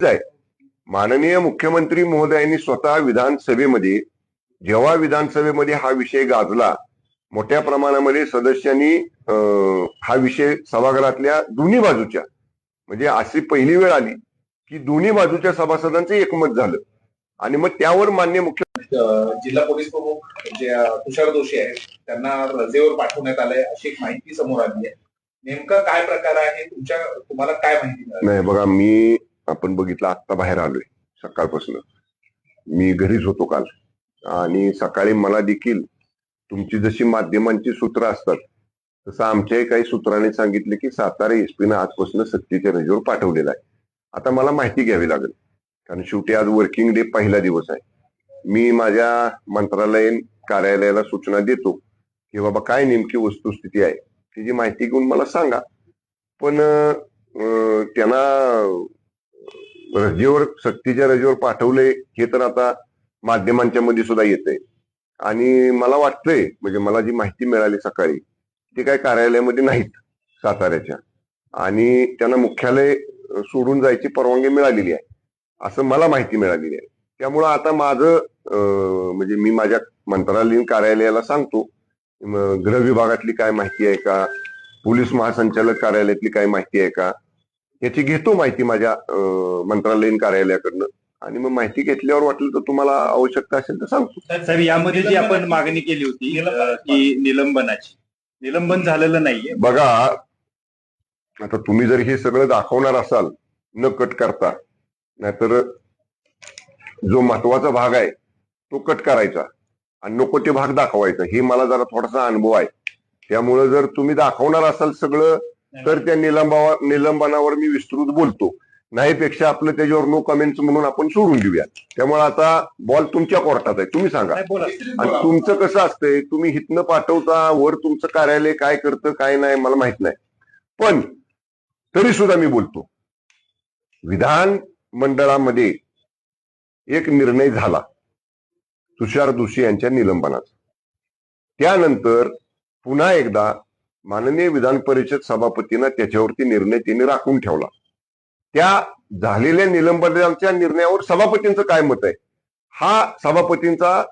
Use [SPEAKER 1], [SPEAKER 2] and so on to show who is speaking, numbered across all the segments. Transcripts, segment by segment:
[SPEAKER 1] आहे. माननीय मुख्यमंत्री महोदयांनी स्वतः विधानसभेमध्ये जेव्हा विधानसभेमध्ये हा विषय गाजला, मोठ्या प्रमाणामध्ये सदस्यांनी हा विषय सभागृहातल्या दोन्ही बाजूच्या म्हणजे अशी पहिली वेळ आली की दोन्ही बाजूच्या सभासदांचं एकमत झालं आणि मग त्यावर मान्य
[SPEAKER 2] जिल्हा पोलीस प्रमुख जे तुषार दोषी आहेत त्यांना रजेवर पाठवण्यात आलंय अशी एक माहिती समोर आली आहे. नेमका काय प्रकार आहे तुम्हाला काय माहिती
[SPEAKER 1] नाही? बघा, मी आपण बघितलं आत्ता बाहेर आलोय सकाळपासून. मी घरीच होतो काल आणि सकाळी मला देखील तुमची जशी माध्यमांची सूत्र असतात तसं आमच्याही काही सूत्रांनी सांगितले की सातारा एसपीनं आजपासून सक्तीच्या रजेवर पाठवलेला आहे. आता मला माहिती घ्यावी लागेल कारण शेवटी आज वर्किंग डे पहिला दिवस आहे. मी माझ्या मंत्रालयीन कार्यालयाला सूचना देतो की बाबा काय नेमकी वस्तुस्थिती आहे त्याची माहिती घेऊन मला सांगा. पण त्यांना रजेवर सक्तीच्या रजेवर पाठवले हे तर आता माध्यमांच्या मध्ये सुद्धा येतंय आणि मला वाटतंय म्हणजे मला जी माहिती मिळाली सकाळी ती काय कार्यालयामध्ये नाहीत साताऱ्याच्या आणि त्यांना मुख्यालय सोडून जायची परवानगी मिळालेली आहे असं मला माहिती मिळालेली आहे. त्यामुळं आता माझं म्हणजे मी माझ्या मंत्रालयीन कार्यालयाला सांगतो गृह विभागातली काय माहिती आहे का, पोलीस महासंचालक कार्यालयातली काय माहिती आहे का, याची घेतो माहिती माझ्या मंत्रालयीन कार्यालयाकडनं आणि मग माहिती घेतल्यावर वाटलं तर तुम्हाला आवश्यकता असेल तर सांगतो.
[SPEAKER 3] साहेब, यामध्ये जी आपण मागणी केली होती की निलंबनाची, निलंबन झालेलं नाहीये.
[SPEAKER 1] बघा, आता तुम्ही जर हे सगळं दाखवणार असाल न कट करता, नाहीतर जो महत्वाचा भाग आहे तो कट करायचा आणि नको ते भाग दाखवायचा, हे मला जरा थोडासा अनुभव आहे. त्यामुळे जर तुम्ही दाखवणार असाल सगळं तर त्या निलंबनावर मी विस्तृत बोलतो. नाहीपेक्षा आपलं त्याच्यावर नो कमेंट्स म्हणून आपण सोडून देऊया. त्यामुळे आता बॉल तुमच्या कोर्टात आहे, तुम्ही सांगा. आणि तुमचं कसं असतंय, तुम्ही हितनं पाठवता, वर तुमचं कार्यालय काय करतं काय नाही मला माहित नाही, पण तरी सुद्धा मी बोलतो. विधान मंडळामध्ये एक निर्णय झाला तुषार दोषी यांच्या निलंबनाचा. त्यानंतर पुन्हा एकदा माननीय विधान परिषद सभापतींना त्याच्यावरती निर्णय त्यांनी राखून ठेवला. त्या झालेल्या निलंबनाच्या निर्णयावर सभापतींचं काय मत आहे हा सभापतींचा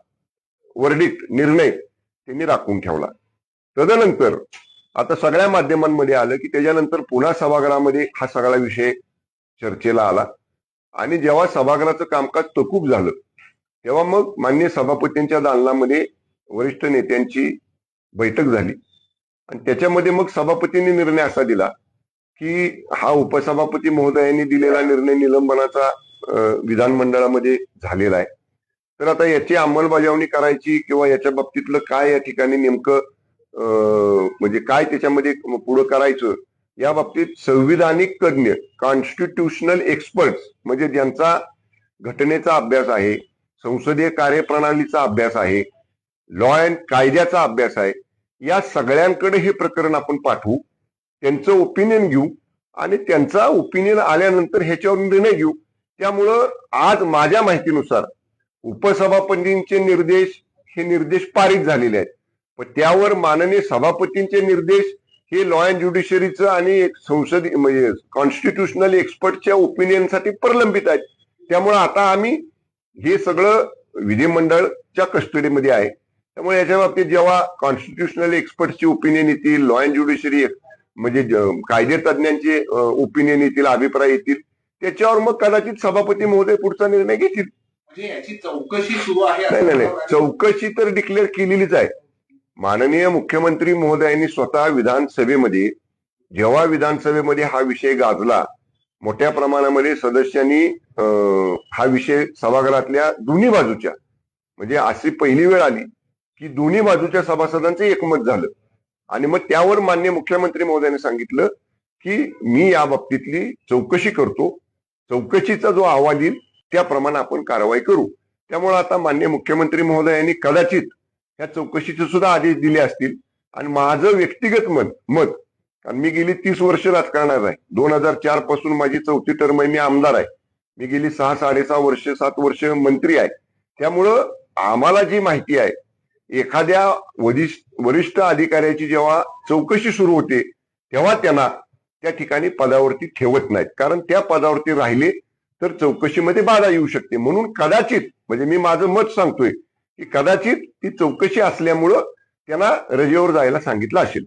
[SPEAKER 1] वर्डिक्ट निर्णय त्यांनी राखून ठेवला. तदनंतर आता सगळ्या माध्यमांमध्ये आलं की त्याच्यानंतर पुन्हा सभागृहामध्ये हा सगळा विषय चर्चेला आला आणि जेव्हा सभागृहाचं कामकाज तहकूब झालं तेव्हा मग माननीय सभापतींच्या दालनामध्ये वरिष्ठ नेत्यांची बैठक झाली आणि त्याच्यामध्ये मग सभापतींनी निर्णय असा दिला की हा उपसभापती महोदयांनी दिलेला निर्णय निलंबनाचा विधानमंडळामध्ये झालेला आहे. तर आता याची अंमलबजावणी करायची किंवा याच्या बाबतीतलं काय या ठिकाणी नेमकं म्हणजे काय त्याच्यामध्ये पुढं करायचं या बाबतीत संविधानिक तज्ञ, कॉन्स्टिट्यूशनल एक्सपर्ट्स म्हणजे ज्यांचा घटनेचा अभ्यास आहे, संसदीय कार्यप्रणालीचा अभ्यास आहे, लॉ अँड कायद्याचा अभ्यास आहे, या सगळ्यांकडे हे प्रकरण आपण पाठवू, त्यांचं ओपिनियन घेऊ आणि त्यांचा ओपिनियन आल्यानंतर ह्याच्यावर निर्णय घेऊ. त्यामुळं आज माझ्या माहितीनुसार उपसभापतींचे निर्देश पारित झालेले आहेत, पण त्यावर माननीय सभापतींचे निर्देश हे लॉ अँड ज्युडिशरीचं आणि संसदीय म्हणजे कॉन्स्टिट्यूशनल एक्सपर्टच्या ओपिनियनसाठी प्रलंबित आहेत. त्यामुळे आता आम्ही हे सगळं विधिमंडळच्या कस्टडीमध्ये आहे. त्यामुळे याच्या बाबतीत जेव्हा कॉन्स्टिट्यूशनल एक्सपर्टची ओपिनियन येतील, लॉ अँड ज्युडिशरी म्हणजे कायदे तज्ञांचे ओपिनियन येतील, अभिप्राय येतील, त्याच्यावर मग कदाचित सभापती महोदय पुढचा निर्णय घेतील.
[SPEAKER 2] याची चौकशी सुरू आहे?
[SPEAKER 1] नाही, चौकशी तर डिक्लेअर केलेलीच आहे. माननीय मुख्यमंत्री महोदयांनी स्वतः विधानसभेमध्ये जेव्हा विधानसभेमध्ये हा विषय गाजला, मोठ्या प्रमाणामध्ये सदस्यांनी हा विषय सभागृहातल्या दोन्ही बाजूच्या म्हणजे अशी पहिली वेळ आली की दोन्ही बाजूच्या सभासदांचं एकमत झालं आणि मग त्यावर माननीय मुख्यमंत्री महोदयांनी सांगितलं की मी या बाबतीतली चौकशी करतो, चौकशीचा जो अहवाल येईल त्याप्रमाणे आपण कारवाई करू. त्यामुळे आता माननीय मुख्यमंत्री महोदयांनी कदाचित ह्या चौकशीचे सुद्धा आदेश दिले असतील आणि माझं व्यक्तिगत मत कारण मी गेली 30 वर्ष राजकारणात आहे, 2004 पासून माझी 4थी टर्म आहे, मी आमदार आहे, मी गेली 6-6.5 वर्ष 7 वर्ष मंत्री आहे. त्यामुळं आम्हाला जी माहिती आहे, एखाद्या वरिष्ठ अधिकाऱ्याची जेव्हा चौकशी सुरू होते तेव्हा त्यांना त्या ठिकाणी पदावरती ठेवत नाहीत, कारण त्या पदावरती राहिले तर चौकशीमध्ये बाधा येऊ शकते. म्हणून कदाचित म्हणजे मी माझं मत सांगतोय की कदाचित ती चौकशी असल्यामुळं त्यांना रजेवर जायला सांगितलं असेल.